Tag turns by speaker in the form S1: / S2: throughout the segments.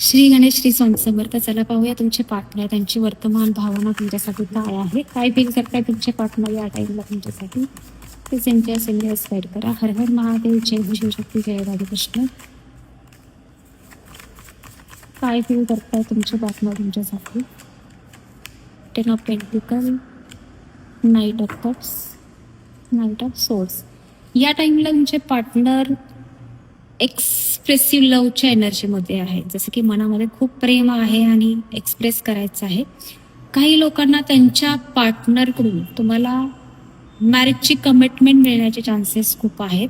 S1: श्री गणेश, श्री स्वामी समर्थ. चला पाहूया तुमचे पार्टनर, त्यांची वर्तमान भावना तुमच्यासाठी काय आहे, काय फील करताय तुमचे पार्टनर या टाइमला तुमच्यासाठी. ते सेंटेन्स गाईड करा. हर हर महादेव, जय शिवशक्ती, जय राधाकृष्ण. काय फील करताय तुमचे पार्टनर तुमच्यासाठी. 10 of pentacle, night of cups, night of source. या टाइमला तुमचे पार्टनर एक्सप्रेसिव्ह लव्हच्या एनर्जीमध्ये आहे. जसं की मनामध्ये खूप प्रेम आहे आणि एक्सप्रेस करायचं आहे. काही लोकांना त्यांच्या पार्टनरकडून तुम्हाला मॅरेजची कमिटमेंट मिळण्याचे चान्सेस खूप आहेत.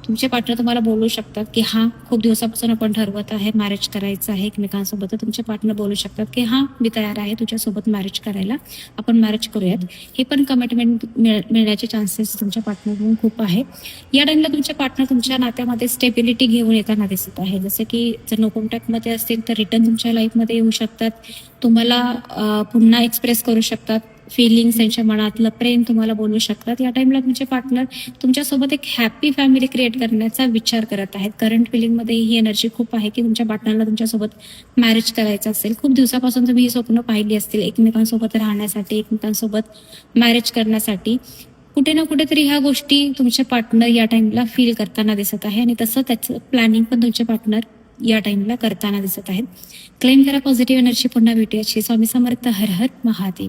S1: तुमचे पार्टनर तुम्हाला बोलू शकतात की हां, खूप दिवसापासून आपण ठरवत आहे मॅरेज करायचं आहे एकमेकांसोबत. तर तुमचे पार्टनर बोलू शकतात की हां, मी तयार आहे तुझ्यासोबत मॅरेज करायला, आपण मॅरेज करूयात. हे पण कमिटमेंट मिळण्याचे चान्सेस तुमच्या पार्टनरकडून खूप आहे. या टाइमला तुमचे पार्टनर तुमच्या नात्यामध्ये स्टेबिलिटी घेऊन येताना दिसत आहे. जसं की जर नो कॉन्टॅक्टमध्ये असतील तर रिटर्न तुमच्या लाईफमध्ये येऊ शकतात. तुम्हाला पुन्हा एक्सप्रेस करू शकतात फिलिंग्स, त्यांच्या मनातलं प्रेम तुम्हाला बोलू शकतात. या टाइमला तुमचे पार्टनर तुमच्यासोबत एक हॅपी फॅमिली क्रिएट करण्याचा विचार करत आहेत. करंट फिलिंगमध्ये ही एनर्जी खूप आहे की तुमच्या पार्टनरला तुमच्यासोबत मॅरेज करायचं असेल. खूप दिवसापासून तुम्ही ही स्वप्न पाहिली असतील एकमेकांसोबत राहण्यासाठी, एकमेकांसोबत मॅरेज करण्यासाठी. कुठे ना कुठेतरी ह्या गोष्टी तुमचे पार्टनर या टाइमला फील करताना दिसत आहे आणि तसं त्याचं प्लॅनिंग पण तुमचे पार्टनर या टाइमला करताना दिसत आहेत. क्लेम करा पॉझिटिव्ह एनर्जी. पुन्हा भेटूया. श्री स्वामी समर्थ. हर हर महादेव.